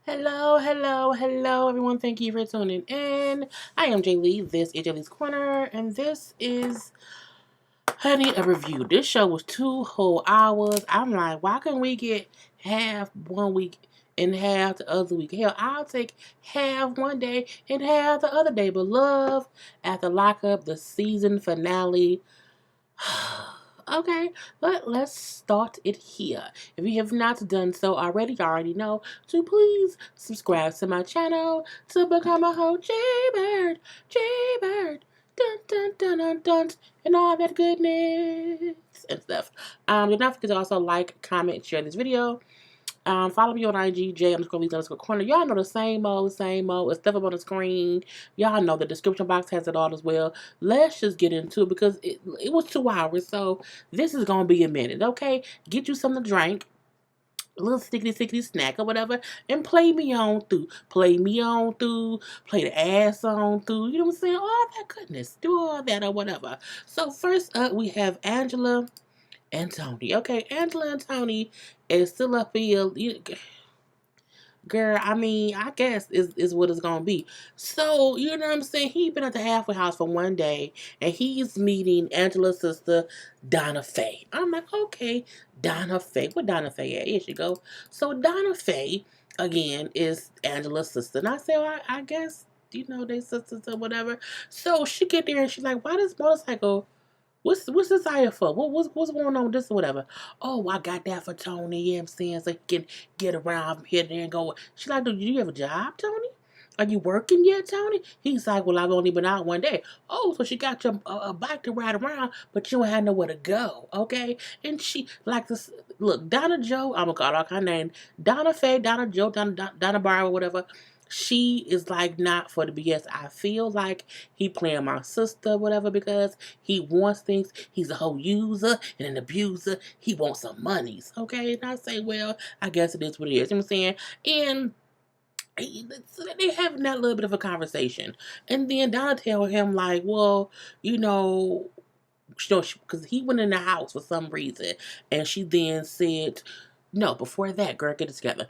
Hello, everyone. Thank you for tuning in. I am JayLee. This is JLeesCorner, and this is Honey a Review. This show was 2 whole hours. I'm like, why couldn't we get half one week and half the other week? Hell, I'll take half one day and half the other day. But love at the Lockup, the season finale. Okay, but let's start it here. If you have not done so already, you already know to please subscribe to my channel to become a whole JayBird, dun dun dun dun dun, and all that goodness and stuff. Do not forget to also like, comment, and share this video. Follow me on IG, J_Lees_Corner. Y'all know the same old. It's stuff up on the screen. Y'all know the description box has it all as well. Let's just get into it because it was 2 hours, so this is gonna be a minute, okay? Get you something to drink, a little stickety snack or whatever, and play me on through. Play the ass on through. You know what I'm saying? All that goodness. Do all that or whatever. So first up, we have Angela and Tony. Okay, Angela and Tony is still up here. Girl, I mean, I guess is what it's gonna be. So, you know what I'm saying? He been at the halfway house for one day and he's meeting Angela's sister, Donna Faye. I'm like, okay, Donna Faye. Where Donna Faye at? Here she go. So Donna Faye, again, is Angela's sister. And I say, well, I guess, they sisters or whatever. So she get there and she's like, why this motorcycle? What's this here for? What's going on with this or whatever? Oh, I got that for Tony, you know what I'm saying? So he can get around from here and go. She's like, do you have a job, Tony? Are you working yet, Tony? He's like, well, I've only been out one day. Oh, so she got you a bike to ride around, but you don't have nowhere to go, okay? And she, like this, look, Donna Joe, I'm going to call her name, Donna Faye, Donna Joe, Donna Barber, whatever. She is like not for the BS. I feel like he playing my sister, whatever, because he wants things. He's a whole user and an abuser. He wants some monies, okay? And I say, well, I guess it is what it is. You know what I'm saying? And so they having that little bit of a conversation. And then Donna tell him, like, well, because he went in the house for some reason. And she then said, no, before that, girl, get it together.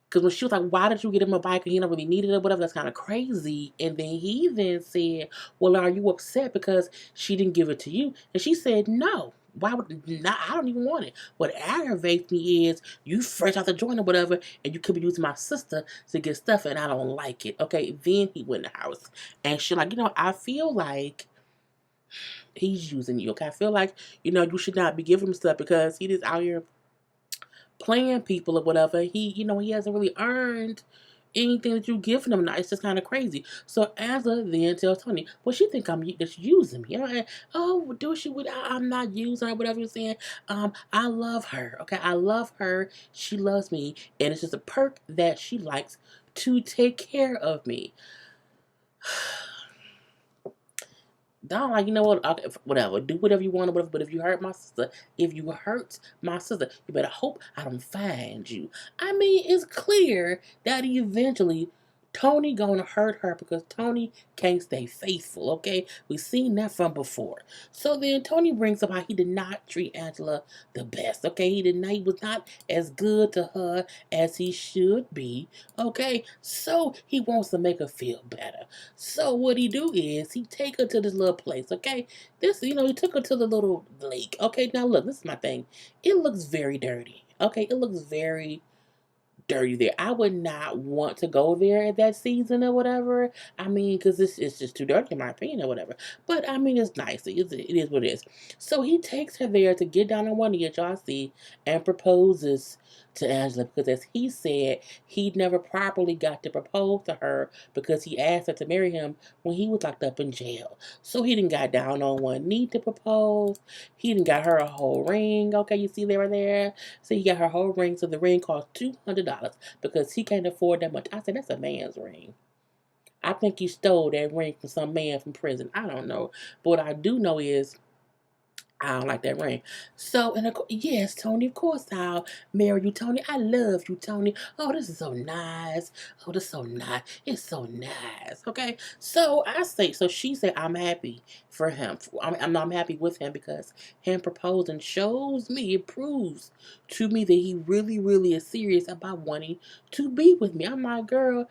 Because when she was like, why did you get him a bike and he don't really need it or whatever, that's kind of crazy. And then he then said, well, are you upset because she didn't give it to you? And she said, no. Why would not? I don't even want it. What aggravates me is you fresh out the joint or whatever, and you could be using my sister to get stuff, and I don't like it. Okay, then he went in the house, and she like, I feel like he's using you. Okay, I feel like you should not be giving him stuff because he just out here playing people or whatever. He hasn't really earned anything that you give him. It's just kind of crazy. So Angela then tells Tony, well, she think I'm just using me. And, oh, do she? I'm not using her, whatever you're saying. I love her. Okay, I love her. She loves me, and it's just a perk that she likes to take care of me. Don, like, you know what? Okay, whatever. Do whatever you want or whatever. But if you hurt my sister, you better hope I don't find you. I mean, it's clear that eventually Tony gonna hurt her because Tony can't stay faithful, okay? We've seen that from before. So then Tony brings up how he did not treat Angela the best, okay? He was not as good to her as he should be, okay? So he wants to make her feel better. So what he do is he take her to this little place, okay? He took her to the little lake. Okay, now look, this is my thing. It looks very dirty. Okay, it looks very dirty there. I would not want to go there at that season or whatever. I mean, because it's just too dirty in my opinion or whatever. But I mean, it's nice. It is what it is. So he takes her there to get down on one knee at y'all see and proposes to Angela because, as he said, he never properly got to propose to her because he asked her to marry him when he was locked up in jail. So he didn't got down on one knee to propose. He didn't got her a whole ring. Okay, you see there, there. So he got her whole ring. So the ring cost $200 because he can't afford that much. I said, that's a man's ring. I think he stole that ring from some man from prison. I don't know. But what I do know is I don't like that ring. So, and yes, Tony, of course I'll marry you, Tony. I love you, Tony. Oh, this is so nice. Oh, this is so nice. It's so nice. Okay. So I say, so she said, I'm happy for him. I'm happy with him because him proposing shows me, it proves to me that he really, really is serious about wanting to be with me. I'm like, girl,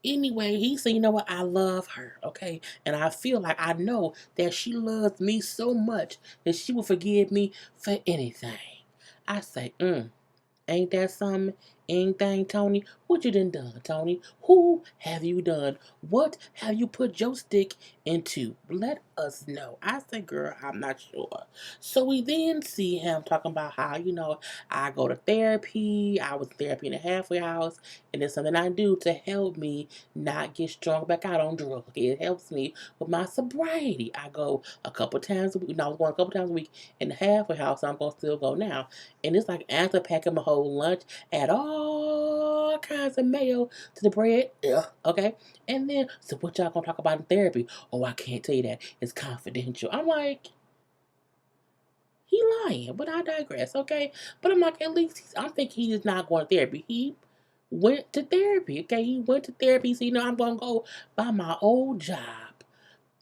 anyway, he said, you know what? I love her, okay? And I feel like I know that she loves me so much that she will forgive me for anything. I say, ain't that something? Anything, Tony? What you done, Tony? Who have you done? What have you put your stick into? Let us know. I said, girl, I'm not sure. So we then see him talking about how, I go to therapy. I was in therapy in a halfway house. And it's something I do to help me not get strung back out on drugs. Okay? It helps me with my sobriety. I go a couple times a week. No, I was going a couple times a week in the halfway house. So I'm going to still go now. And it's like after packing my whole lunch, add all kinds of mayo to the bread. Ugh, okay? And then, so what y'all gonna talk about in therapy? Oh, I can't tell you that. It's confidential. I'm like, he lying, but I digress, okay? But I'm like, at least I'm thinking he is not going to therapy. He went to therapy, okay? He went to therapy, so I'm gonna go by my old job,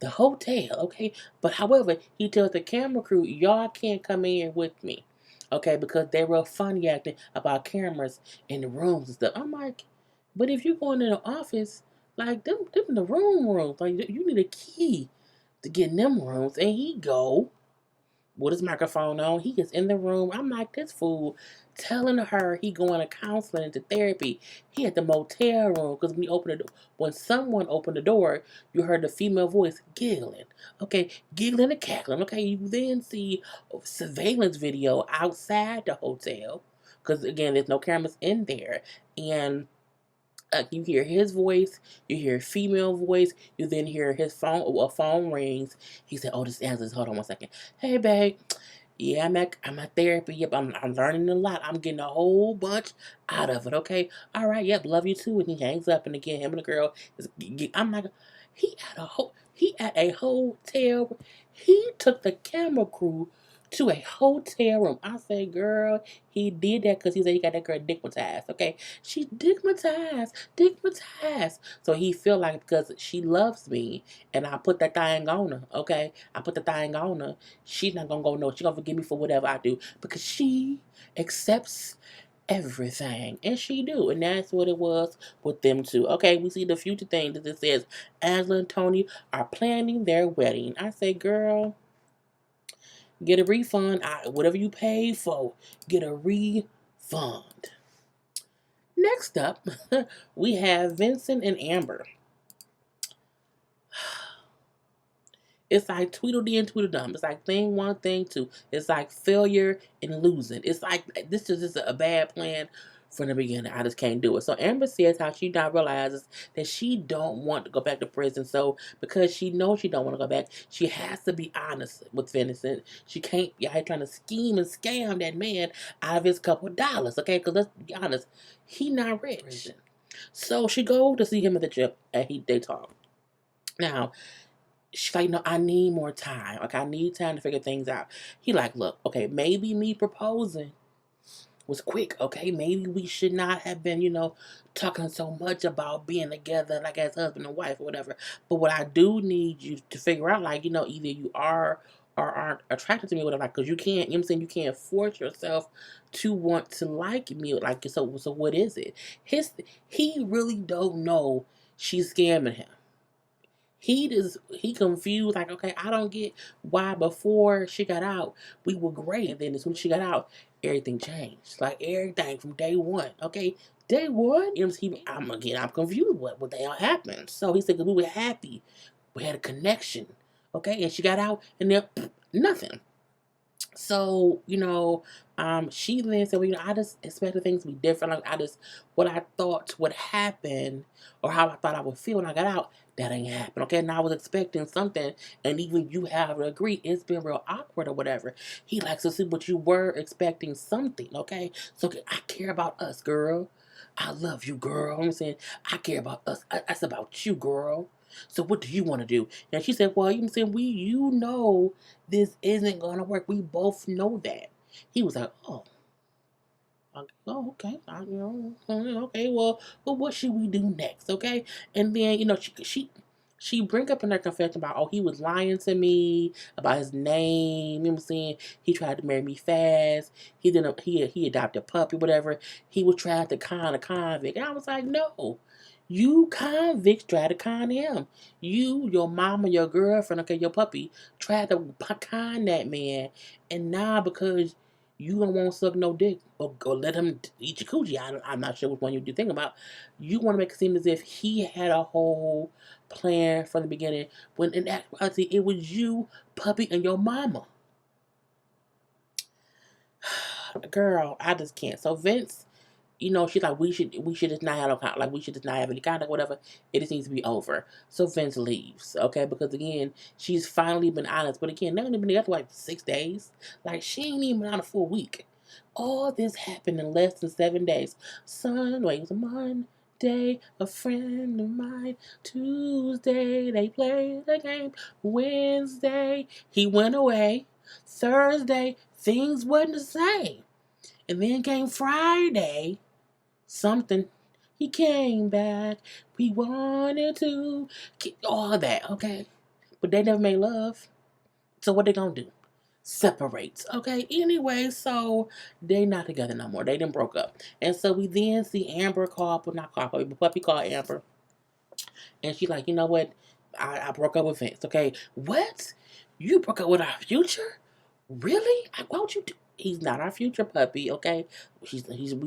the hotel, okay? But however, he tells the camera crew, y'all can't come in with me, okay? Because they were funny acting about cameras in the rooms and stuff. I'm like, but if you're going in the office, like them in the rooms, like you need a key to get in them rooms, and he go with his microphone on. He gets in the room. I'm like, this fool telling her he going to counseling and to therapy. He at the motel room because when someone opened the door, you heard the female voice giggling. Okay, giggling and cackling. Okay, you then see a surveillance video outside the hotel because again, there's no cameras in there, and you hear his voice, you hear a female voice, you then hear his phone, a phone rings. He said, oh, this answers, hold on 1 second. Hey, babe. Yeah, I'm at therapy. Yep, I'm learning a lot. I'm getting a whole bunch out of it, okay? All right, yep, love you too. And he hangs up, and again, him and the girl, I'm like, he at a hotel. He took the camera crew to a hotel room. I said, girl, he did that because he said he got that girl digmatized, okay? She digmatized. So he feel like because she loves me and I put that thing on her, okay? I put the thing on her. She's not gonna go no. She gonna forgive me for whatever I do because she accepts everything, and she do, and that's what it was with them two. Okay, we see the future thing that it says Angela and Tony are planning their wedding. I say, girl, get a refund. Whatever you paid for, get a refund. Next up, we have Vincent and Amber. It's like Tweedledee and Tweedledum. It's like thing one, thing two. It's like failure and losing. It's like this is just a bad plan from the beginning. I just can't do it. So Amber says how she now realizes that she don't want to go back to prison. So because she knows she don't want to go back, she has to be honest with Vincent. She can't be out here trying to scheme and scam that man out of his couple of dollars. Okay, because let's be honest, he not rich. So she go to see him at the gym and they talk. Now she's like, no, I need more time. Like, I need time to figure things out. He like, look, okay, maybe me proposing was quick, okay? Maybe we should not have been, talking so much about being together, like as husband and wife or whatever. But what I do need you to figure out, like, either you are or aren't attracted to me, or whatever, like, because you can't, you know what I'm saying, you can't force yourself to want to like me, like, so what is it? He really don't know she's scamming him. He confused, like, okay, I don't get why before she got out we were great, and then as soon as she got out, everything changed. Like everything from day one. Okay, day one, I'm confused what the hell happened. So he said, 'cause we were happy, we had a connection, okay, and she got out, and then nothing. So, she then said, well, I just expected things to be different. Like, what I thought would happen or how I thought I would feel when I got out, that ain't happened. Okay. And I was expecting something. And even you have to agree, it's been real awkward or whatever. He likes to see, but you were expecting something. Okay. So I care about us, girl. I love you, girl. I'm saying, I care about us. That's about you, girl. So what do you want to do? And she said, well, you know what I'm saying, you know this isn't going to work. We both know that. He was like, oh, okay. Okay. Well, what should we do next? Okay. And then she bring up in her confession about, oh, he was lying to me about his name. You know what I'm saying? He tried to marry me fast. He didn't. He adopted a puppy, whatever. He was trying to con a convict. And I was like, no. You convicts tried to con him. You, your mama, your girlfriend, okay, your puppy, tried to con that man. And now because you don't want to suck no dick or let him eat your coochie. I'm not sure which one you do think about. You want to make it seem as if he had a whole plan from the beginning, when in actuality it was you, puppy, and your mama. Girl, I just can't. So Vince, she's like, we should just not have no contact, like we should just not have any contact, whatever. It just needs to be over. So Vince leaves, okay, because again, she's finally been honest, but again, they only been together like 6 days. Like she ain't even been on a full week. All this happened in less than 7 days. It was a Monday, a friend of mine. Tuesday, they played the game. Wednesday, he went away. Thursday, things wasn't the same. And then came Friday, something. He came back. We wanted to. All that, okay? But they never made love. So what they gonna do? Separates. Okay. Anyway, so they not together no more. They done broke up. And so we then see Amber call, but not call, but puppy call Amber. And she's like, you know what? I broke up with Vince. Okay. What? You broke up with our future? Really? Why would you do? He's not our future puppy, okay? We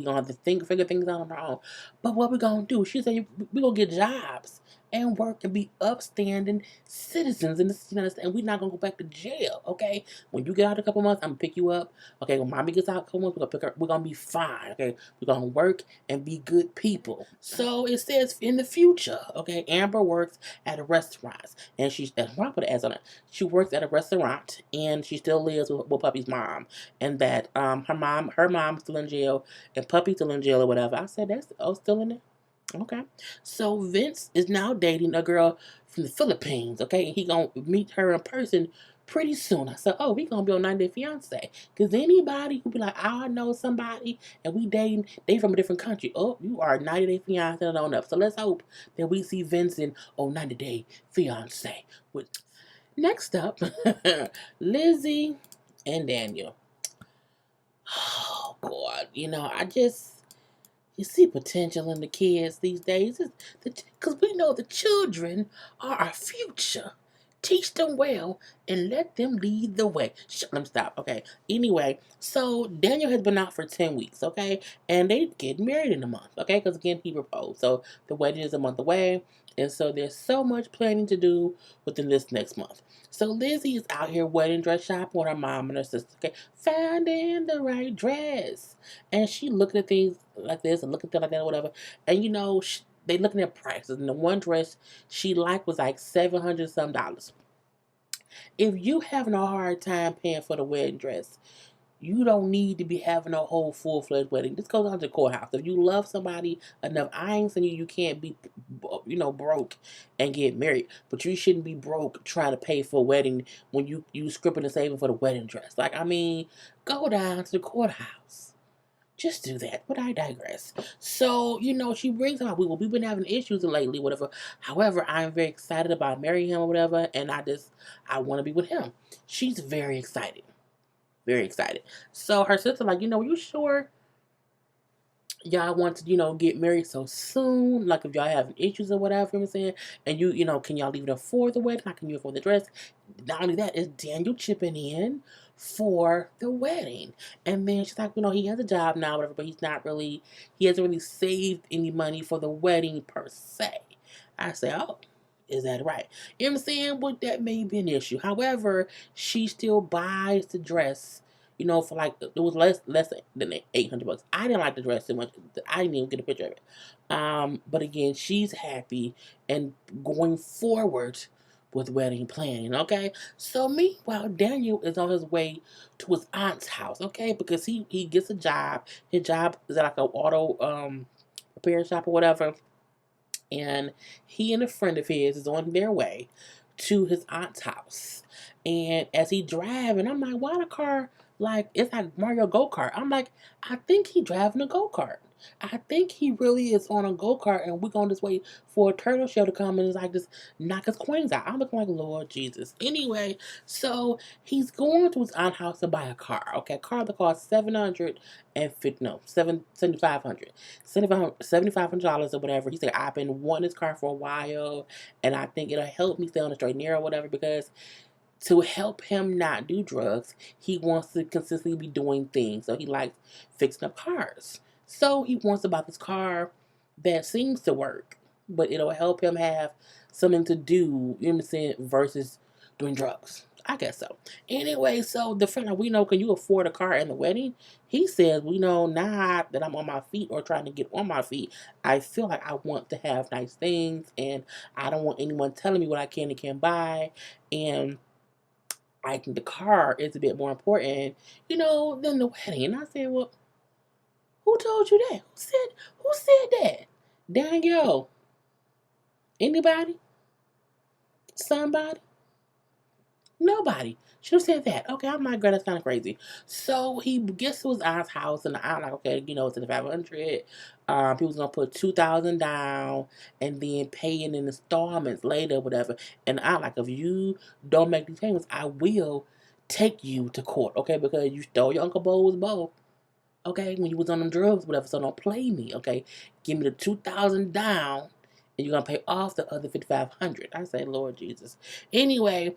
gonna have to figure things out on our own. But what we gonna do? She said we gonna get jobs and work and be upstanding citizens in the United States, and we're not gonna go back to jail, okay? When you get out in a couple months, I'm gonna pick you up. Okay, when mommy gets out in a couple months, we're gonna pick her. We're gonna be fine, okay? We're gonna work and be good people. So it says in the future, okay, Amber works at a restaurant, and she's why put an S on it. She works at a restaurant, and she still lives with Puppy's mom, and that her mom's still in jail, and Puppy's still in jail or whatever. I said that's still in there. Okay. So Vince is now dating a girl from the Philippines, okay? And he gonna meet her in person pretty soon. I said, oh, we gonna be on 90 Day Fiance. Cause anybody who be like, I know somebody and we dating, they from a different country. Oh, you are 90 Day Fiance and on up. So let's hope that we see Vincent on 90 Day Fiance. Next up, Lizzy and Daniel. Oh God, you see potential in the kids these days, because we know the children are our future. Teach them well and let them lead the way. Let me stop. Okay. Anyway, so Daniel has been out for 10 weeks, okay? And they get married in a month, okay? Because again, he proposed. So the wedding is a month away. And so there's so much planning to do within this next month. So Lizzy is out here wedding dress shopping with her mom and her sister, okay? Finding the right dress. And she looking at things like this and looking at things like that or whatever. And they looking at prices. And the one dress she liked was like $700 some dollars. If you having a hard time paying for the wedding dress, you don't need to be having a whole full-fledged wedding. This goes on to the courthouse. If you love somebody enough, I ain't saying you can't be, broke and get married, but you shouldn't be broke trying to pay for a wedding when you scripting and saving for the wedding dress. Like, I mean, go down to the courthouse. Just do that, but I digress. So, she brings up, we've been having issues lately, whatever. However, I'm very excited about marrying him or whatever, and I want to be with him. She's very excited. Very excited. So her sister, like, you sure y'all want to, get married so soon? Like, if y'all having issues or whatever, you know what I'm saying? And can y'all leave it for the wedding? How can you afford the dress? Not only that, is Daniel chipping in for the wedding? And then she's like, he has a job now, whatever, but he hasn't really saved any money for the wedding per se. I say, oh, is that right? You know what I'm saying? Well, that may be an issue. However, she still buys the dress, for like, it was less than $800. I didn't like the dress too much. I didn't even get a picture of it. But again, she's happy and going forward with wedding planning, okay? So meanwhile, Daniel is on his way to his aunt's house, okay? Because he gets a job. His job is at like an auto repair shop or whatever. and he and a friend of his is on their way to his aunt's house. And as he driving, I'm like, why the car like it's like Mario go kart? I'm like, I think he driving a go kart. I think he really is on a go kart, and we're gonna just wait for a turtle shell to come and like just knock his coins out. I'm looking like Lord Jesus. Anyway, so he's going to his aunt's house to buy a car. Okay, a car that costs $7,500 or whatever. He said, I've been wanting this car for a while, and I think it'll help me stay on the straight and narrow or whatever, because to help him not do drugs, he wants to consistently be doing things. So he likes fixing up cars. So he wants to buy this car that seems to work, but it'll help him have something to do, you know what I'm saying, versus doing drugs. I guess so. Anyway, so the friend, like, we know, can you afford a car in the wedding? He says, we know, now that I'm on my feet or trying to get on my feet, I feel like I want to have nice things, and I don't want anyone telling me what I can and can't buy. And I think the car is a bit more important, than the wedding. And I said, well, who told you that? Who said that? Danielle. Anybody? Somebody? Nobody. Should have said that. Okay, I'm like, girl, that's kind of crazy. So he gets to his aunt's house, and I'm like, okay, it's in the 500. He was gonna put 2,000 down, and then pay in installments later, whatever. And I'm like, if you don't make these payments, I will take you to court, okay? Because you stole your Uncle Bo's bow, okay? When you was on them drugs, whatever. So don't play me, okay? Give me the 2,000 down, and you're gonna pay off the other 5,500. I say, Lord Jesus. Anyway.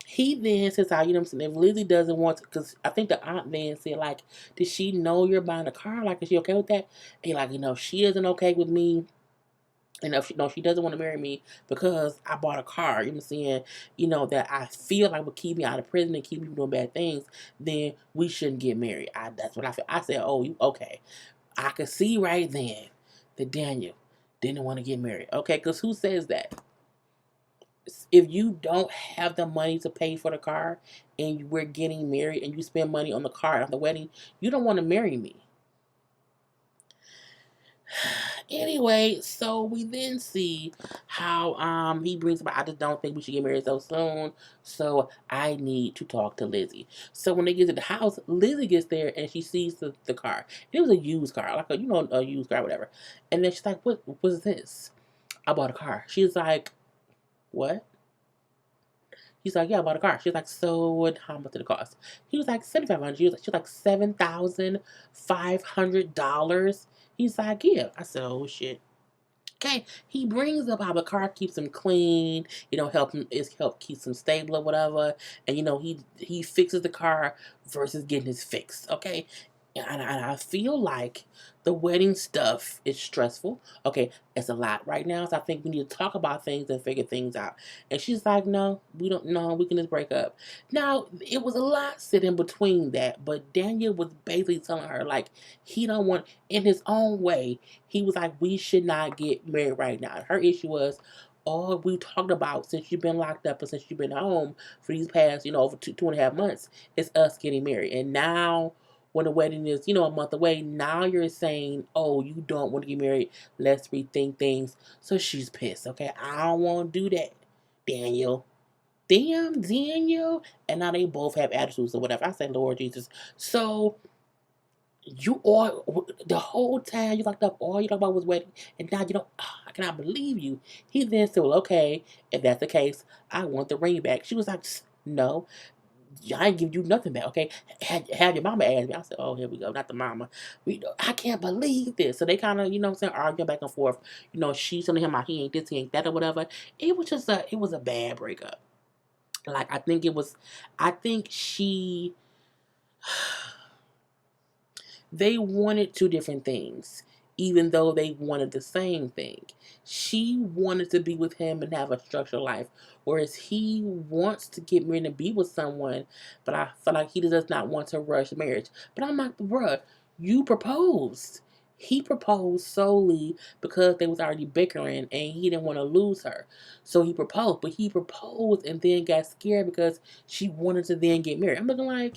He then says, if Lizzy doesn't want to, because I think the aunt then said, like, did she know you're buying a car? Like, is she okay with that? And like, she isn't okay with me. And if she doesn't want to marry me because I bought a car, you know what I'm saying, that I feel like would keep me out of prison and keep me from doing bad things, then we shouldn't get married. That's what I feel. I said, oh, you okay. I could see right then that Daniel didn't want to get married. Okay, because who says that? If you don't have the money to pay for the car and we're getting married and you spend money on the car at the wedding, you don't want to marry me. Anyway, so we then see how he brings up, I just don't think we should get married so soon, so I need to talk to Lizzy. So when they get to the house, Lizzy gets there and she sees the car. It was a used car, like a used car, whatever. And then she's like, what was this? I bought a car. She's like, what? He's like, yeah, I bought a car. She's like, so how much did it cost? He was like, $7,500. She's like, $7,500. He's like, yeah. I said, oh shit. Okay, he brings up how the car keeps him clean, help keeps him stable or whatever, and he fixes the car versus getting his fix. Okay, and I feel like the wedding stuff is stressful. Okay, it's a lot right now, so I think we need to talk about things and figure things out. And she's like, no, we don't know. We can just break up. Now, it was a lot sitting between that, but Daniel was basically telling her, like, he don't want, in his own way, he was like, we should not get married right now. Her issue was, all we talked about since you've been locked up and since you've been home for these past, over two and a half months, is us getting married. And now, when the wedding is, a month away, now you're saying, oh, you don't want to get married. Let's rethink things. So she's pissed, okay? I don't want to do that, Daniel. Damn, Daniel. And now they both have attitudes or whatever. I say, Lord Jesus. So you all, the whole time you locked up, all you talked about was wedding, and now you don't, I cannot believe you. He then said, well, okay, if that's the case, I want the ring back. She was like, no, I ain't give you nothing back, okay? Have your mama ask me. I said, oh, here we go, not the mama. I can't believe this. So they kind of, arguing back and forth. She's telling him, he ain't this, he ain't that, or whatever. It was a bad breakup. Like, I think they wanted two different things, even though they wanted the same thing. She wanted to be with him and have a structured life, whereas he wants to get married and be with someone, but I feel like he does not want to rush marriage. But I'm like, bruh, you proposed. He proposed solely because they was already bickering and he didn't want to lose her. So he proposed, but he proposed and then got scared because she wanted to then get married. I'm looking like,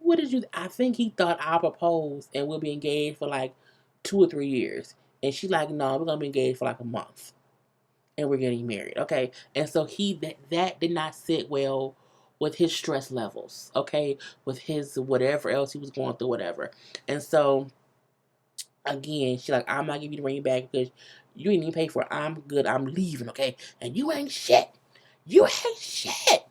what did you? I think he thought I proposed and we'll be engaged for like 2 or 3 years. And she's like, no, we're gonna be engaged for like a month. and we're getting married, okay? And so that did not sit well with his stress levels, okay? With his whatever else he was going through, whatever. And so again, she's like, I'm not giving you the ring back because you ain't even pay for it. I'm good. I'm leaving, okay? And you ain't shit. You ain't shit.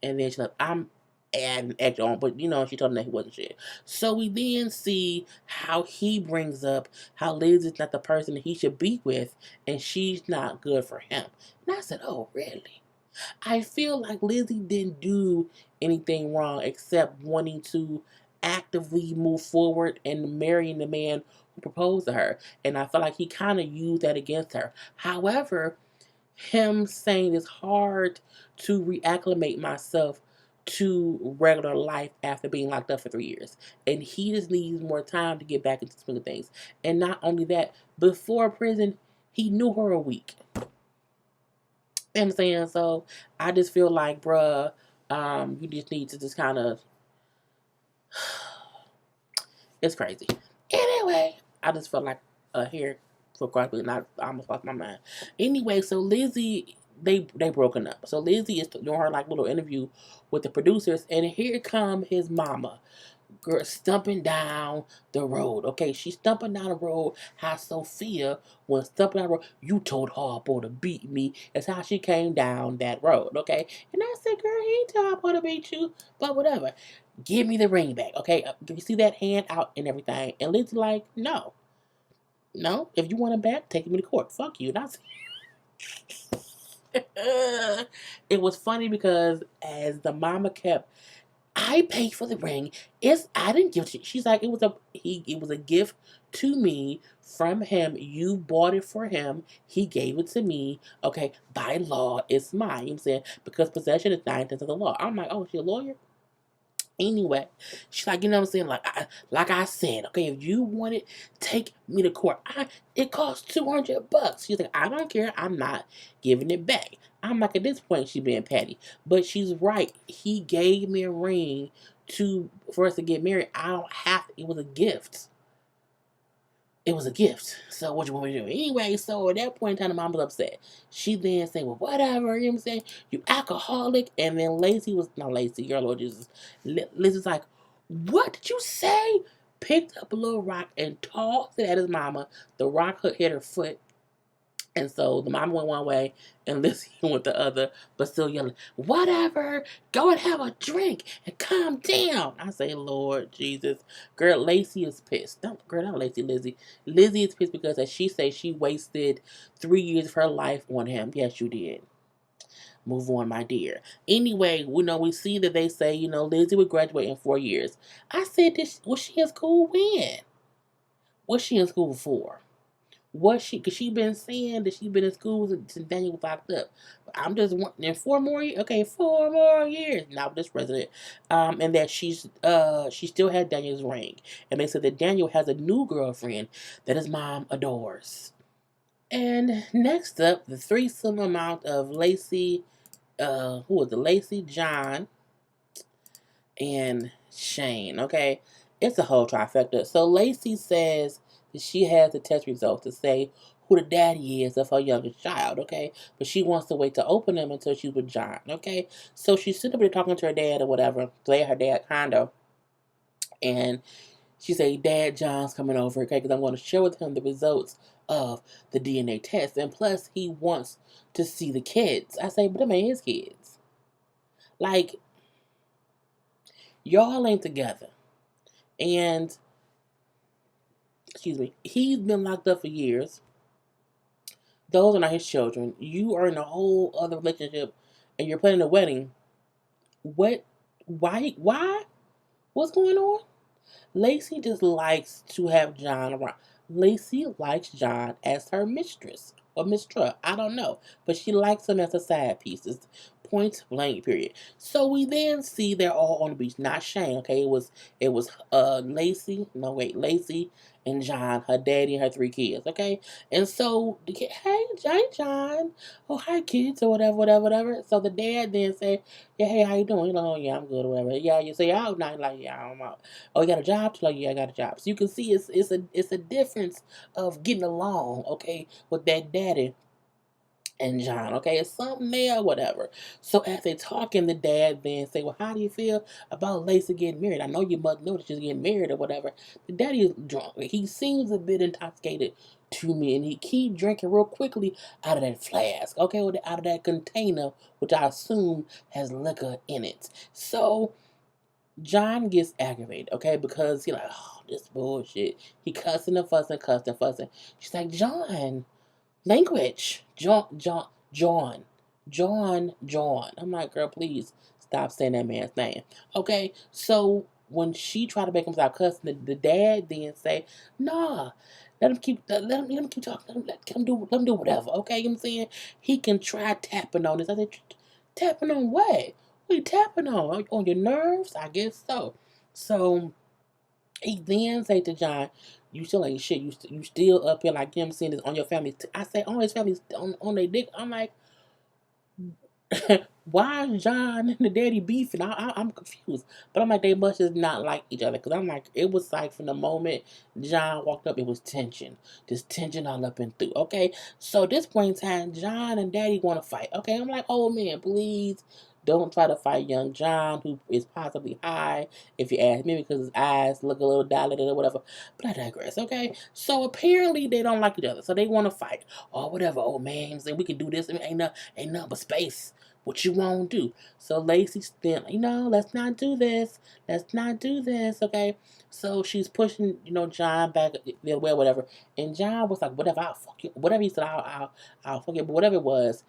And then she's like, I'm adding extra on, but she told him that he wasn't shit. So we then see how he brings up how Liz not the person that he should be with, and she's not good for him. And I said, oh, really? I feel like Lizzy didn't do anything wrong except wanting to actively move forward and marrying the man who proposed to her. And I feel like he kind of used that against her. However, him saying it's hard to reacclimate myself to regular life after being locked up for 3 years. And he just needs more time to get back into the swing of things. And not only that, before prison, he knew her a week. You know what I'm saying? So I just feel like, bruh, you just need to just kind of, it's crazy. Anyway, I just felt like a hair for quickly, and I almost lost my mind. Anyway, so Lizzy, they broken up. So Lizzy is doing her like little interview with the producers, and here come his mama. Girl stumping down the road. Okay, she's stumping down the road. How Sophia was stumping down the road. You told Harpo to beat me. That's how she came down that road. Okay, and I said, girl, he ain't tell Harpo to beat you, but whatever. Give me the ring back. Okay, you see that hand out and everything. And Lizzy like, no. If you want it back, take me to court. Fuck you. That's it was funny because as the mama kept, I paid for the ring. I didn't give it. She's like, it was a gift to me from him. You bought it for him. He gave it to me. Okay, by law, it's mine. You know what I'm saying? Because possession is 9 tenths of the law. I'm like, oh, she a lawyer? Anyway, she's like, you know what I'm saying? Like I said, okay, if you want it, take me to court. It costs $200. She's like, I don't care. I'm not giving it back. I'm like, at this point, she's being petty, but she's right. He gave me a ring for us to get married. I don't have to. It was a gift. It was a gift. So what you want me to do? Anyway, so at that point in time, the mom was upset. She then said, well, whatever, you know what I'm saying? You alcoholic. And then Lacey was, not Lacey, your Lord Jesus. Liz was like, what did you say? Picked up a little rock and tossed it at his mama. The rock hit her foot. And so the mama went one way and Lizzy went the other, but still yelling, whatever, go and have a drink and calm down. I say, Lord Jesus. Girl, Lacey is pissed. Not Lacey, Lizzy. Lizzy is pissed because, as she says, she wasted 3 years of her life on him. Yes, you did. Move on, my dear. Anyway, we see that they say, Lizzy would graduate in 4 years. I said, was she in school when? What's she in school for? Because she been saying that she been in school since Daniel was locked up. I'm just wanting 4 more years. Okay, 4 more years. Now this president, and that she still had Daniel's ring, and they said that Daniel has a new girlfriend that his mom adores. And next up, the threesome amount of Lacey, who was it? Lacey, John, and Shane. Okay, it's a whole trifecta. So Lacey says that she has the test results to say who the daddy is of her youngest child. Okay, but she wants to wait to open them until she's with John. Okay, so she's sitting up there talking to her dad or whatever, play her dad condo, and she say, Dad, John's coming over. Okay, because I'm going to share with him the results of the DNA test, and plus he wants to see the kids. I say, but them ain't his kids. Like, y'all ain't together. And, excuse me, he's been locked up for years. Those are not his children. You are in a whole other relationship and you're planning a wedding. What? Why? What's going on? Lacey just likes to have John around. Lacey likes John as her mistress or mistress. I don't know. But she likes him as a side piece. It's point blank, period. So we then see they're all on the beach. Not Shane, okay? It was Lacey. No, wait, Lacey and John, her daddy and her 3 kids, okay? And so the kid, hey, John. Oh, hi, kids, or whatever. So the dad then said, yeah, hey, how you doing? Yeah, I'm good, or whatever. Yeah, you say, out now, like, yeah, I'm out. Oh, you got a job? Like, yeah, I got a job. So you can see it's a difference of getting along, okay, with that daddy and John, okay? It's something there, whatever. So as they talking, the dad then say, well, how do you feel about Lacey getting married? I know you must know that she's getting married or whatever. The daddy is drunk. He seems a bit intoxicated to me, and he keep drinking real quickly out of that flask, okay? Or out of that container, which I assume has liquor in it. So John gets aggravated, okay? Because he's like, oh, this bullshit. He cussing and fussing, cussing and fussing. She's like, John, language. John. I'm like, girl, please stop saying that man's name. Okay, so when she tried to make him stop cussing, the dad then say, nah, let him keep talking, let him do whatever. Okay, you know what I'm saying? He can try tapping on this. I said, tapping on what? What are you tapping on? On your nerves? I guess so. So he then say to John, you still ain't shit. You still up here like him saying this on your family. I say on his family on their dick. I'm like, why is John and the daddy beefing? I'm confused. But I'm like, they must just not like each other. Because I'm like, it was like from the moment John walked up, it was tension. Just tension all up and through. Okay? So at this point in time, John and daddy want to fight. Okay? I'm like, oh man, please don't try to fight young John, who is possibly high, if you ask me, because his eyes look a little dilated or whatever. But I digress. Okay? So apparently they don't like each other. So they want to fight. Or whatever. Oh man, we can do this. I mean, ain't nothing but space. What you won't do. So Lacey's then, let's not do this. Let's not do this, okay? So she's pushing, John back the other way or whatever. And John was like, whatever, I'll fuck you. Whatever he said, I'll fuck you. But whatever it was,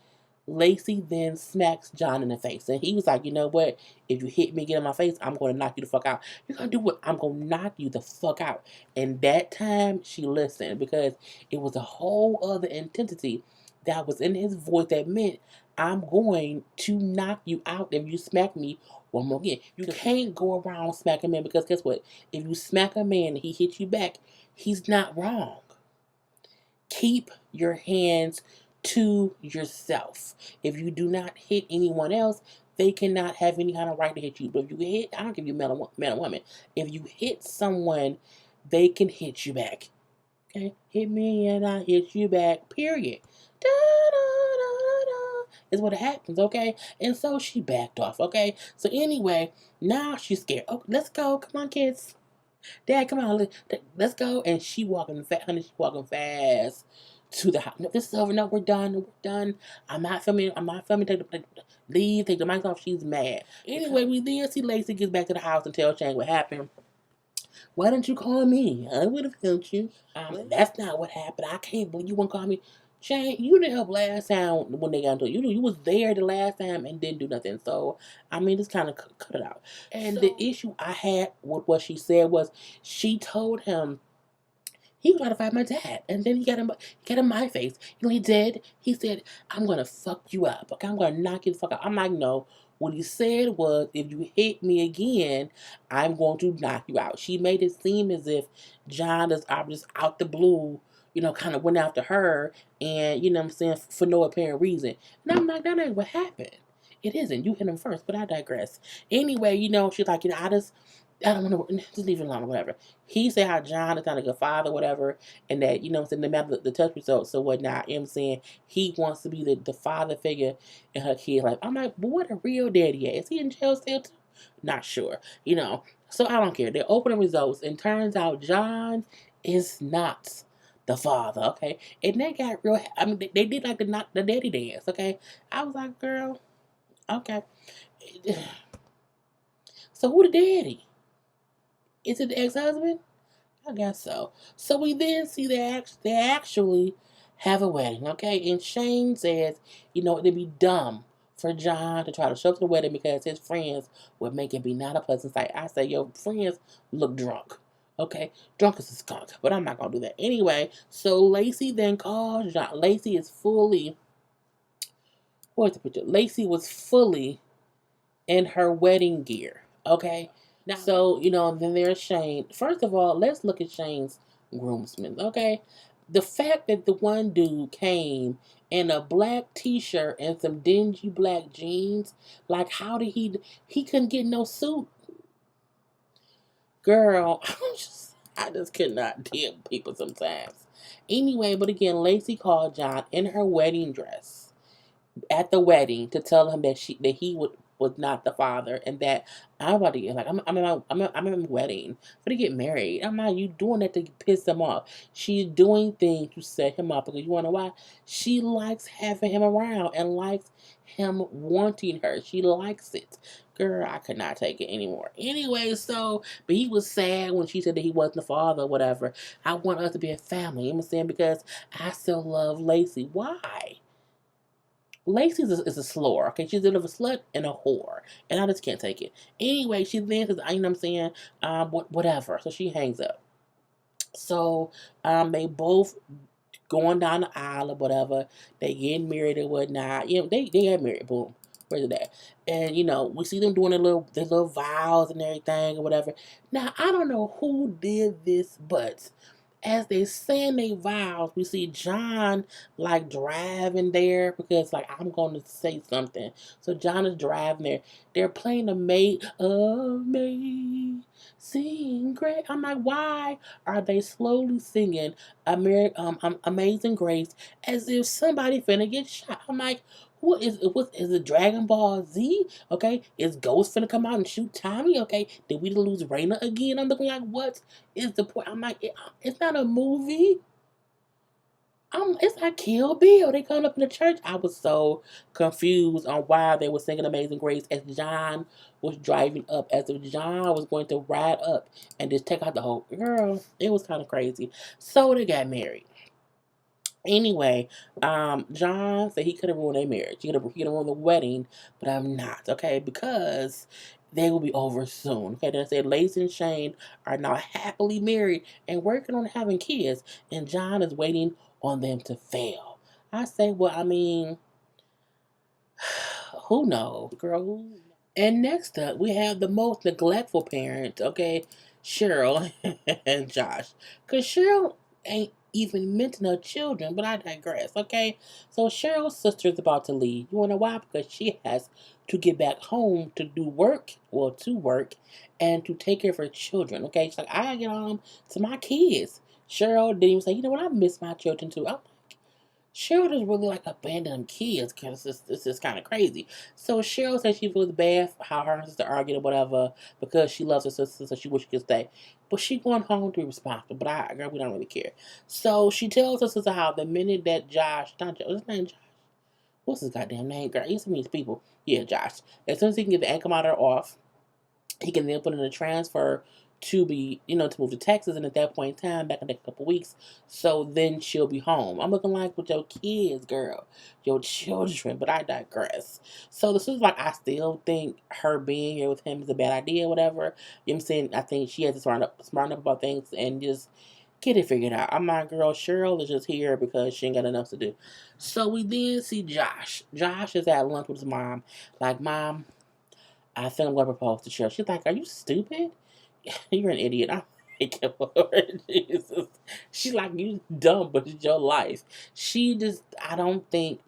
Lacey then smacks John in the face. And he was like, you know what? If you hit me again in my face, I'm going to knock you the fuck out. You're going to do what? I'm going to knock you the fuck out. And that time, she listened because it was a whole other intensity that was in his voice that meant I'm going to knock you out if you smack me one more again. You can't go around smacking a man because guess what? If you smack a man and he hits you back, he's not wrong. Keep your hands to yourself. If you do not hit anyone else, they cannot have any kind of right to hit you. But if you hit, I don't give you man or woman. If you hit someone, they can hit you back. Okay? Hit me and I hit you back. Period. Da, da, da, da, is what happens, okay? And so she backed off, okay? So anyway, now she's scared. Oh, let's go. Come on, kids. Dad, come on. Let's go. And she walking fast. Honey, she walking fast to the house. No, this is over. No, we're done. We're done. I'm not filming. Leave. Take the mic off. She's mad. Anyway, we then see Lacey gets back to the house and tells Shane what happened. Why didn't you call me? I would have helped you. That's not what happened. I can't believe you won't call me. Shane, you didn't help last time when they got into it. You was there the last time and didn't do nothing. So, I mean, just kind of cut it out. And the issue I had with what she said was she told him he was trying to fight my dad. And then he got in my face. He did. He said, I'm going to fuck you up. Okay, I'm going to knock you the fuck out. I'm like, no. What he said was, if you hit me again, I'm going to knock you out. She made it seem as if John is just out the blue, kind of went after her and, what I'm saying, for no apparent reason. And I'm like, that ain't what happened. It isn't. You hit him first, but I digress. Anyway, she's like, I don't want to, just leave it alone, whatever. He said how John is not a good father, whatever, and that, no matter the test results or whatnot, saying he wants to be the father figure in her kid's life. I'm like, but what a real daddy is. He in jail still too? Not sure, So I don't care. They open the results, and turns out John is not the father, okay? And they got real, I mean, they did like the daddy dance, okay? I was like, girl, okay. So who the daddy? Is it the ex-husband? I guess so. So we then see they actually have a wedding, okay? And Shane says, it'd be dumb for John to try to show up to the wedding because his friends would make it be not a pleasant sight. I say, your friends look drunk, okay? Drunk as a skunk, but I'm not going to do that. Anyway, so Lacey then calls John. Lacey is fully, where's the picture? Lacey was fully in her wedding gear, okay? Now, so, then there's Shane. First of all, let's look at Shane's groomsmen, okay? The fact that the one dude came in a black t-shirt and some dingy black jeans, like how did he couldn't get no suit? Girl, I just could not deal with people sometimes. Anyway, but again, Lacey called John in her wedding dress. at the wedding to tell him that he was not the father, and that I'm about to get like I'm in a wedding for to get married. I'm not you doing that to piss him off. She's doing things to set him up because you wanna know why? She likes having him around and likes him wanting her. She likes it. Girl, I could not take it anymore. Anyway, but he was sad when she said that he wasn't the father or whatever. I want us to be a family. You know what I'm saying? Because I still love Lacey. Why? Lacey is a slur, okay? She's a bit of a slut and a whore, and I just can't take it. Anyway, she then says, you know what I'm saying, whatever. So she hangs up. So, they both going down the aisle or whatever. They getting married or whatnot. You know, they got married. Boom. Where's it at? And we see them doing their little vows and everything or whatever. Now I don't know who did this, but as they saying their vows, we see John like driving there because like I'm going to say something. So John is driving there. They're playing the Mate of Me, sing great. I'm like, why are they slowly singing Amazing Grace as if somebody finna get shot? I'm like, what is it Dragon Ball Z? Okay, is Ghost finna come out and shoot Tommy? Okay, did we lose Raina again? I'm looking like, what is the point? I'm like, it's not a movie. It's like Kill Bill. They come up in the church. I was so confused on why they were singing Amazing Grace as John was driving up, as if John was going to ride up and just take out the whole girl. It was kind of crazy. So they got married. Anyway, John said he could have ruined their marriage. He could have ruined the wedding, but I'm not, okay? Because they will be over soon. Okay, they said Lacey and Shane are now happily married and working on having kids, and John is waiting on them to fail. I say, well, I mean, who knows, girl? And next up, we have the most neglectful parent, okay, Cheryl and Josh. Because Cheryl ain't even mention her children, but I digress, okay? So Cheryl's sister is about to leave. You wanna know why? Because she has to get back home to do work, well, to work, and to take care of her children, okay? She's like, I gotta get home to my kids. Cheryl didn't even say, you know what, I miss my children too. I'm Cheryl just really like abandoned kids because this is kind of crazy. So Cheryl said she feels bad for how her and her sister argued or whatever because she loves her sister, so she wish she could stay. But she going home to be responsible. But girl, we don't really care. So she tells her sister how the minute that Josh, not Josh, what's his name, Josh? What's his goddamn name, girl? He used to mean people. Yeah, Josh. As soon as he can get the ankle monitor off, he can then put in a transfer to be, to move to Texas, and at that point in time, back in a couple weeks, so then she'll be home. I'm looking like with your kids, girl, your children, but I digress. So this is like, I still think her being here with him is a bad idea, whatever. You know what I'm saying? I think she has to smart up about things and just get it figured out. I'm not, girl. Cheryl is just here because she ain't got enough to do. So we then see Josh. Josh is at lunch with his mom. Like, Mom, I think I'm going to propose to Cheryl. She's like, are you stupid? You're an idiot. I'm like, Lord Jesus. She's like, you dumb, but it's your life. She just, I don't think,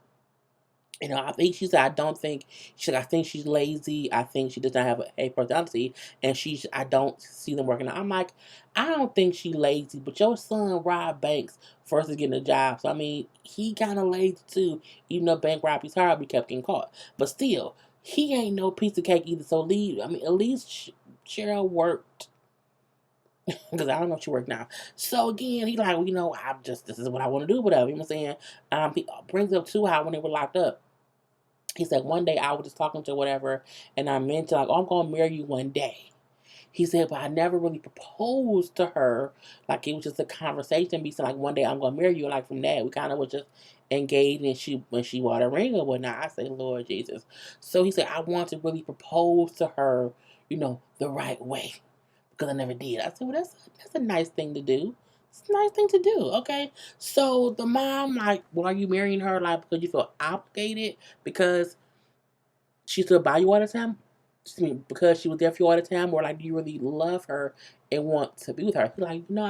I think she said, I don't think, I think she's lazy. I think she does not have a personality. And I don't see them working out. I'm like, I don't think she's lazy, but your son robbed banks first to getting a job. So, I mean, he kind of lazy too, even though bank robbery's hard, we kept getting caught. But still, he ain't no piece of cake either. So, at least Cheryl worked. Because I don't know if she worked now. So again, he like, this is what I want to do, whatever. You know what I'm saying? He brings up too how when they were locked up, he said one day I was just talking to whatever, and I mentioned like, oh, I'm gonna marry you one day. He said, but I never really proposed to her. Like it was just a conversation. Be like one day I'm gonna marry you. Like from that, we kind of was just engaged, and when she bought a ring or whatnot. I said, Lord Jesus. So he said, I want to really propose to her, the right way because I never did. I said, well, that's a nice thing to do. It's a nice thing to do, okay? So the mom, like, well, are you marrying her, like, because you feel obligated? Because she stood by you all the time? Because she was there for you all the time? Or, like, do you really love her and want to be with her? He's like, no,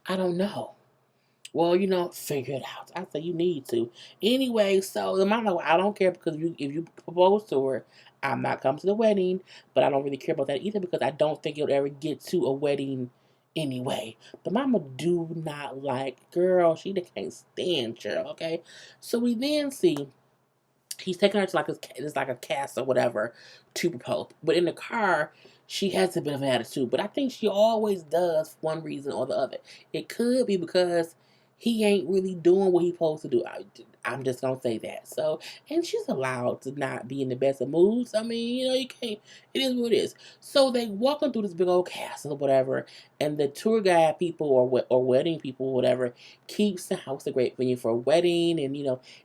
I don't know. Well, figure it out. I say you need to. Anyway, so the mom like, well, I don't care because if you propose to her, I'm not coming to the wedding, but I don't really care about that either because I don't think you'll ever get to a wedding anyway. The mama do not like, girl, she can't stand Cheryl, okay? So we then see he's taking her to like it's like a castle or whatever to propose. But in the car, she has a bit of an attitude. But I think she always does for one reason or the other. It could be because he ain't really doing what he's supposed to do. I'm just gonna say that. So, and she's allowed to not be in the best of moods. I mean, you can't. It is what it is. So they walking through this big old castle or whatever, and the tour guide people or wedding people or whatever keeps the house a great venue for a wedding, and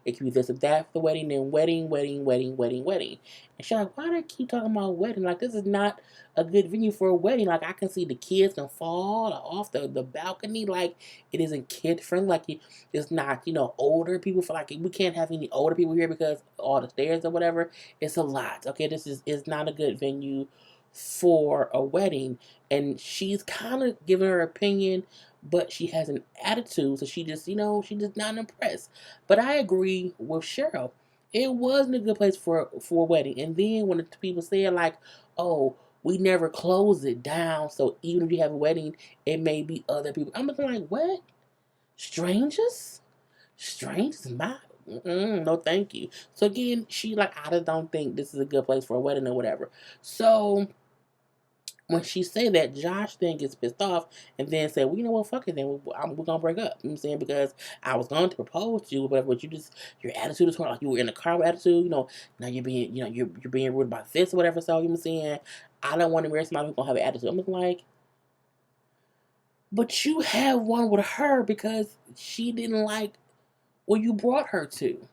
it can be this or that for the wedding, and wedding, wedding, wedding, wedding, wedding. And she's like, why do I keep talking about wedding? Like, this is not a good venue for a wedding. Like, I can see the kids can fall off the balcony. Like, it isn't kid friendly. Like, it's not, older people. For like, we can't have any older people here because all the stairs or whatever. It's a lot. Okay, this is not a good venue for a wedding. And she's kind of giving her opinion, but she has an attitude, so she's just not impressed. But I agree with Cheryl. It wasn't a good place for a wedding. And then when the people say like, oh, we never close it down, so even if you have a wedding, it may be other people. I'm just like, what? Strangers? Strangers? No, thank you. So again, she like, I just don't think this is a good place for a wedding or whatever. So when she said that, Josh then gets pissed off and then said, well, you know what, fuck it then. We're going to break up. You know what I'm saying? Because I was going to propose to you, but your attitude is like you were in the car with attitude, now you're being, you're being rude about this or whatever. So, you know what I'm saying? I don't want to marry somebody who's going to have an attitude. I'm just like, but you have one with her because she didn't like what you brought her to.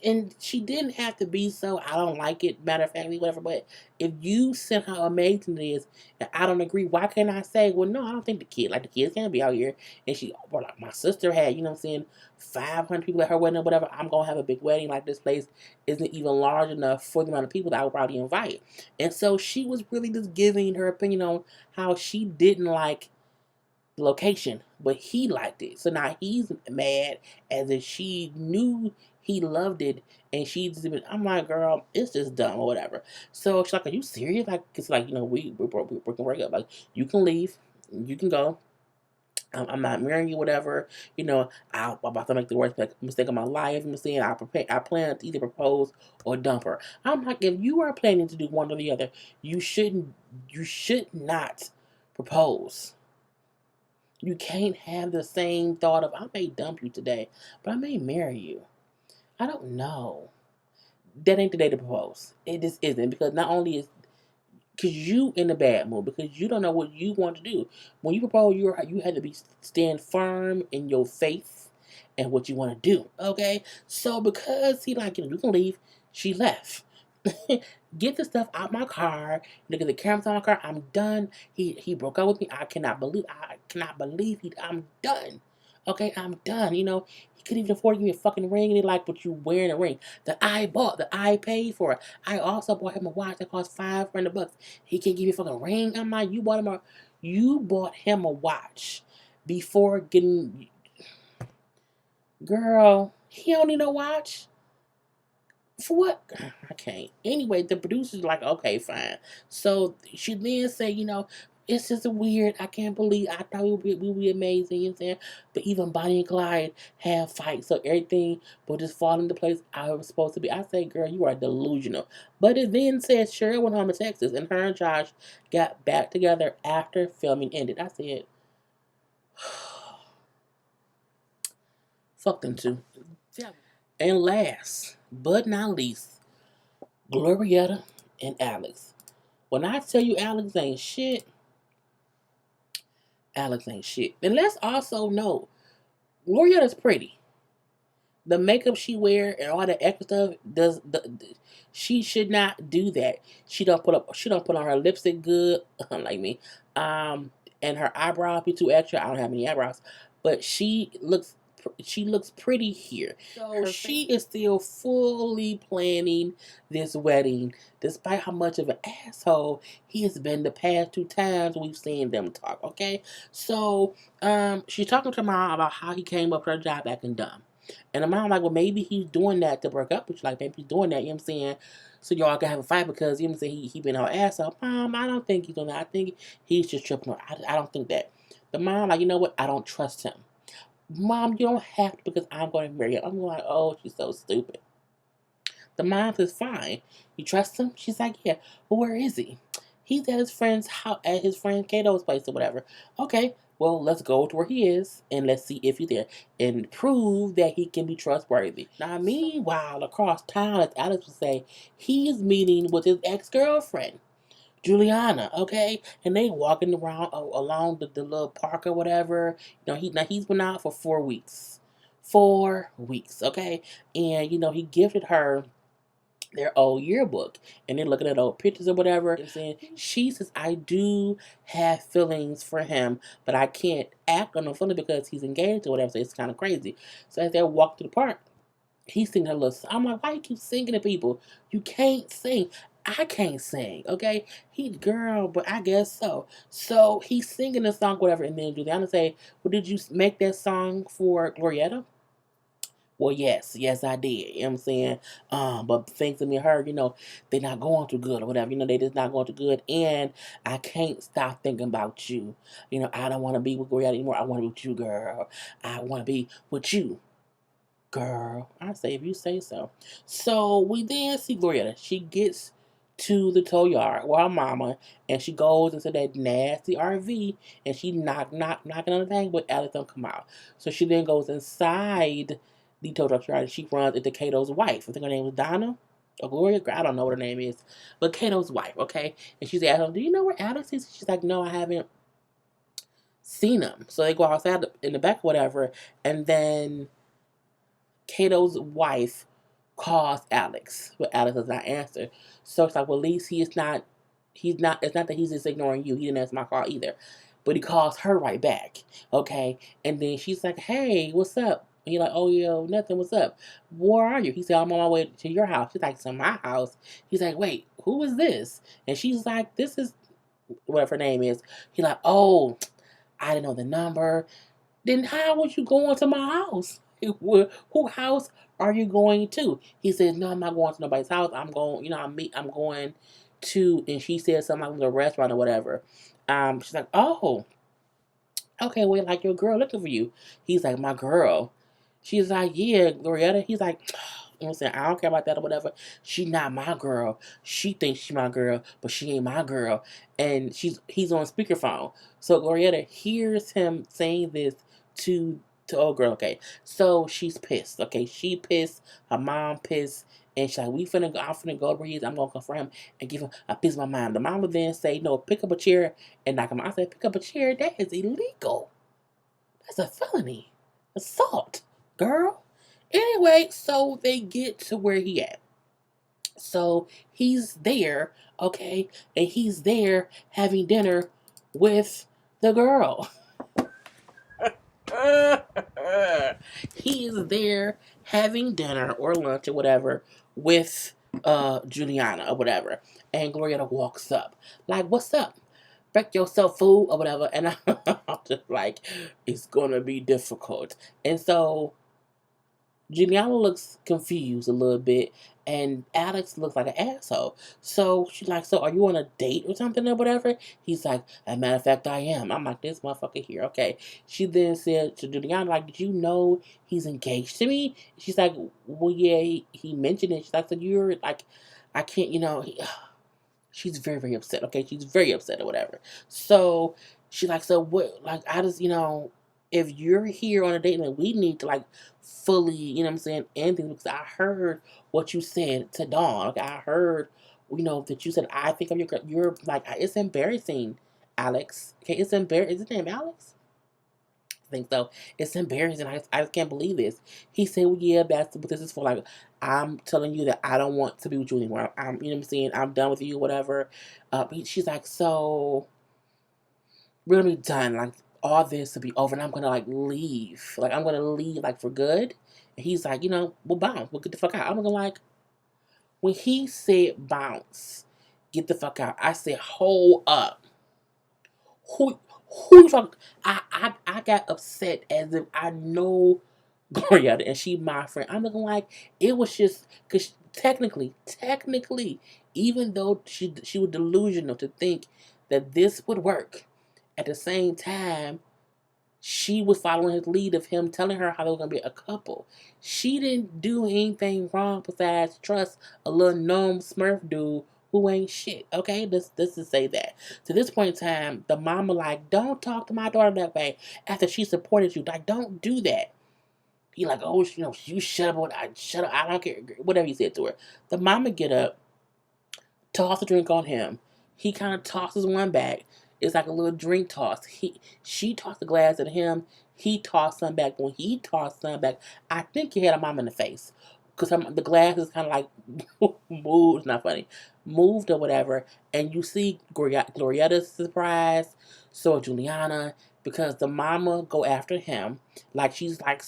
And she didn't have to be so. I don't like it, matter of factly, whatever. But if you said how amazing it is, and I don't agree, why can't I say, well, no, I don't think the kids can't be out here. And like my sister had, 500 people at her wedding or whatever. I'm gonna have a big wedding. Like, this place isn't even large enough for the amount of people that I would probably invite. And so she was really just giving her opinion on how she didn't like location, but he liked it. So now he's mad as if she knew he loved it, and she's even. I'm like, girl, it's just dumb or whatever. So she's like, are you serious? Like, it's like, we're gonna break up. Like, you can leave, you can go. I'm not marrying you, whatever. I'm about to make the worst mistake of my life. I'm saying I plan to either propose or dump her. I'm like, if you are planning to do one or the other, you should not propose. You can't have the same thought of, I may dump you today, but I may marry you. I don't know. That ain't the day to propose. It just isn't, because not only is because you in a bad mood, because you don't know what you want to do. When you propose, you have to stand firm in your faith and what you want to do. Okay, so because he like, you can leave, she left. Get the stuff out my car. Look at the cameras on my car. I'm done. He broke up with me. I cannot believe I'm done. Okay, I'm done. He couldn't even afford to give me a fucking ring, and he like, but you wearing a ring that I bought, that I paid for. I also bought him a watch that cost $500. He can't give me a fucking ring. I'm like, you bought him a watch before getting. Girl, he don't need no watch. For what? I can't. Anyway, the producer's like, okay, fine. So she then say, it's just weird. I can't believe. I thought we would be amazing. You know what I'm saying? But even Bonnie and Clyde have fights, so everything will just fall into place I was supposed to be. I say, girl, you are delusional. But it then says Cheryl went home to Texas, and her and Josh got back together after filming ended. I said, fuck them two. And last but not least, Glorietta and Alex. When I tell you Alex ain't shit, Alex ain't shit. And let's also know, Glorietta's pretty. The makeup she wear and all the extra stuff she should not do that. She don't put on her lipstick good, like me. And her eyebrows be too extra. I don't have any eyebrows, but she looks pretty here. So she is still fully planning this wedding, despite how much of an asshole he has been the past 2 times we've seen them talk. Okay, so she's talking to her mom about how he came up with her job acting dumb. And the mom like, well, maybe he's doing that to break up with you. Like, maybe he's doing that, you know what I'm saying? So y'all can have a fight because, you know what I'm saying, he been her ass up. Mom, I don't think he's doing that. I think he's just tripping her. I don't think that. The mom like, you know what? I don't trust him. Mom, you don't have to because I'm going to marry him. I'm like, oh, she's so stupid. The mom says, fine. You trust him? She's like, yeah. Well, where is he? He's at his friend's house, at his friend Kato's place or whatever. Okay, well, let's go to where he is and let's see if he's there and prove that he can be trustworthy. Now, meanwhile, across town, as Alex would say, he's meeting with his ex-girlfriend, Juliana, okay? And they walking around along the little park or whatever. He's been out for 4 weeks. 4 weeks, okay? And, he gifted her their old yearbook, and they're looking at old pictures or whatever and saying, she says, I do have feelings for him, but I can't act on no feeling because he's engaged or whatever. So it's kind of crazy. So as they walk through the park, he's singing her little song. I'm like, why you keep singing to people? You can't sing. I can't sing, okay? Girl, but I guess so. So he's singing the song, whatever, and then Juliana say, well, did you make that song for Glorietta? Well, yes, I did. You know what I'm saying? But things that me and her, they're not going too good or whatever. They just not going too good. And I can't stop thinking about you. I don't want to be with Glorietta anymore. I want to be with you, girl. I want to be with you, girl. I say if you say so. So we then see Glorietta. She gets to the tow yard with her mama, and she goes into that nasty RV, and she knocking on the thing, but Alex don't come out. So she then goes inside the tow truck yard, and she runs into Kato's wife. I think her name was Donna or Gloria. I don't know what her name is, but Kato's wife. Okay, and she's asking, "Do you know where Alex is?" She's like, "No, I haven't seen him." So they go outside in the back, whatever, and then Kato's wife calls Alex, but Alex does not answer. So it's like, well, at least it's not that he's just ignoring you. He didn't answer my call either. But he calls her right back. Okay. And then she's like, hey, what's up? And you're like, oh, yeah, nothing. What's up? Where are you? He said, I'm on my way to your house. She's like, to my house? He's like, wait, who is this? And she's like, this is whatever her name is. He's like, oh, I didn't know the number. Then how would you go into my house? Who house are you going to? He says, no, I'm not going to nobody's house. I'm going, I'm going to, and she said something like a restaurant or whatever. She's like, oh, okay, well, like your girl looking for you. He's like, my girl. She's like, yeah, Glorietta. He's like, you know what I'm saying? I don't care about that or whatever. She not my girl. She thinks she my girl, but she ain't my girl. And he's on speakerphone. So Glorietta hears him saying this to old girl. Okay, so she's pissed. Okay, she pissed. Her mom pissed. And she's like, I'm finna go where he is. I'm gonna confront him and give him a piece of my mind. The mom would then say, no, pick up a chair and knock him out. I said, pick up a chair? That is illegal. That's a felony. Assault, girl. Anyway, so they get to where he at. So he's there, okay, and he's there having dinner with the girl. He is there having dinner or lunch or whatever with Juliana or whatever. And Glorietta walks up. Like, what's up? Break yourself, fool, or whatever. And I'm just like, it's gonna be difficult. And so Juliana looks confused a little bit, and Alex looks like an asshole. So she's like, so are you on a date or something or whatever? He's like, as a matter of fact, I am. I'm like, this motherfucker here, okay. She then said to Juliana, like, did you know he's engaged to me? She's like, well, yeah, he mentioned it. She's like, so you're like, I can't, she's very, very upset, okay? She's very upset or whatever. So she's like, so what, like, I just, if you're here on a date, like, we need to, like, fully, what I'm saying, end things, because I heard what you said to Dawn. Okay, I heard, that you said, I think of you're, like, it's embarrassing, Alex. Okay, it's embarrassing. Is his name Alex? I think so. It's embarrassing. I just can't believe this. He said, well, yeah, that's what this is for. Like, I'm telling you that I don't want to be with you anymore. I'm you know what I'm saying? I'm done with you, whatever. She's like, so we're gonna be done. Like, all this to be over, and I'm gonna, like, leave. Like, I'm gonna leave, like, for good. And he's like, we'll bounce. We'll get the fuck out. I'm gonna, like, when he said bounce, get the fuck out, I said, hold up. Who you talking? I got upset as if I know Glorietta and she my friend. I'm looking like it was just because technically, even though she was delusional to think that this would work, at the same time, She was following his lead of him telling her how they were going to be a couple. She didn't do anything wrong besides trust a little gnome smurf dude who ain't shit. Okay, this to say that. To this point in time, the mama like, don't talk to my daughter that way after she supported you. Like, don't do that. He like, oh, you shut up. Shut up. I don't care. Whatever he said to her. The mama get up, toss a drink on him. He kind of tosses one back. It's like a little drink toss. She tossed the glass at him. He tossed some back. When he tossed some back, I think he had a mom in the face because the glass is kind of like moved. It's not funny, moved or whatever. And you see Glorietta's surprise. So Juliana, because the mama go after him like she's like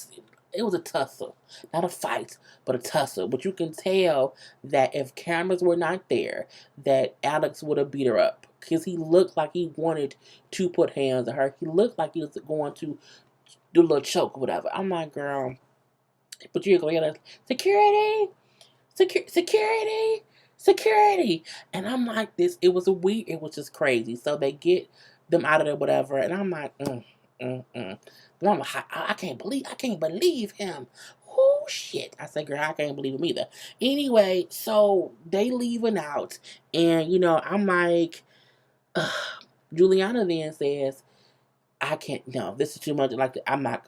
it was a tussle, not a fight, but a tussle. But you can tell that if cameras were not there, that Alex would have beat her up. Because he looked like he wanted to put hands on her. He looked like he was going to do a little choke or whatever. I'm like, girl, but you're going to security, security, security. And I'm like this. It was just crazy. So they get them out of there, whatever. And I'm like, And I'm like, I can't believe him. Oh shit. I said, girl, I can't believe him either. Anyway, so they leaving out. And, I'm like, Juliana then says, I can't, no, this is too much. Like, I'm not,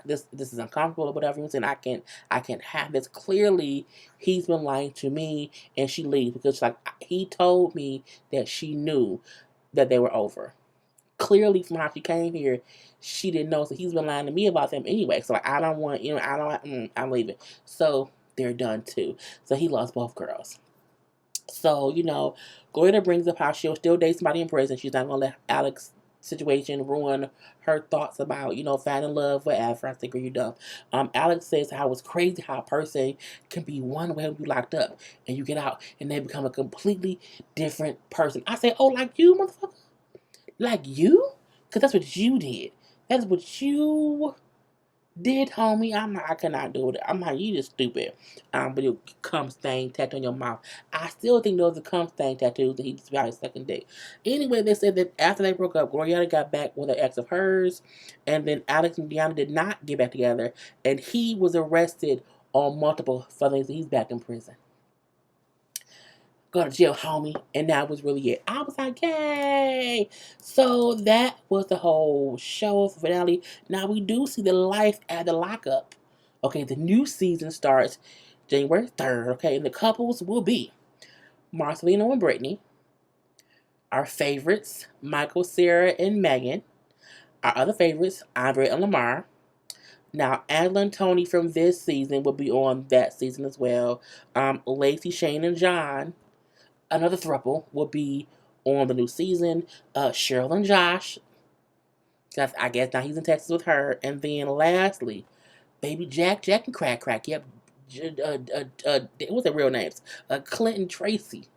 this is uncomfortable or whatever. And I can't have this. Clearly, he's been lying to me. And she leaves because, like, he told me that she knew that they were over. Clearly, from how she came here, she didn't know. So he's been lying to me about them anyway. So like, I don't want, I'm leaving. So they're done too. So he lost both girls. So, Glorietta brings up how she'll still date somebody in prison. She's not going to let Alex's situation ruin her thoughts about, finding love, whatever. I think, are you dumb? Alex says how it's crazy how a person can be one way when you locked up and you get out and they become a completely different person. I say, oh, like you, motherfucker? Like you? Because that's what you did. That's what you did, homie. I cannot do it. I'm like, you just stupid. But your cum stain tattoo on your mouth. I still think those are cum stain tattoos that he just about his second date. Anyway, they said that after they broke up, Glorietta got back with an ex of hers. And then Alex and Deanna did not get back together. And he was arrested on multiple felonies. He's back in prison. Go to jail, homie. And that was really it. I was like, yay. So that was the whole show finale. Now we do see the life at the lockup. Okay, the new season starts January 3rd. Okay, and the couples will be Marcelino and Brittany. Our favorites, Michael, Sarah, and Megan. Our other favorites, Andre and Lamar. Now, Angela and Tony from this season will be on that season as well. Lacey, Shane, and John, another throuple, will be on the new season. Cheryl and Josh, because I guess now he's in Texas with her. And then lastly, baby Jack and Crack. Yep. What's their real names? Clinton Tracy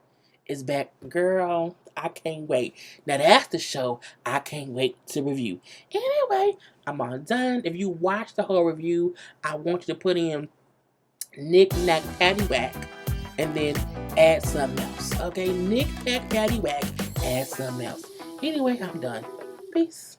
is back. Girl, I can't wait. Now that's the show I can't wait to review. Anyway, I'm all done. If you watch the whole review, I want you to put in Knick Knack Paddywhack and then add something else. Okay, Knick Knack Paddywhack, add something else. Anyway, I'm done. Peace.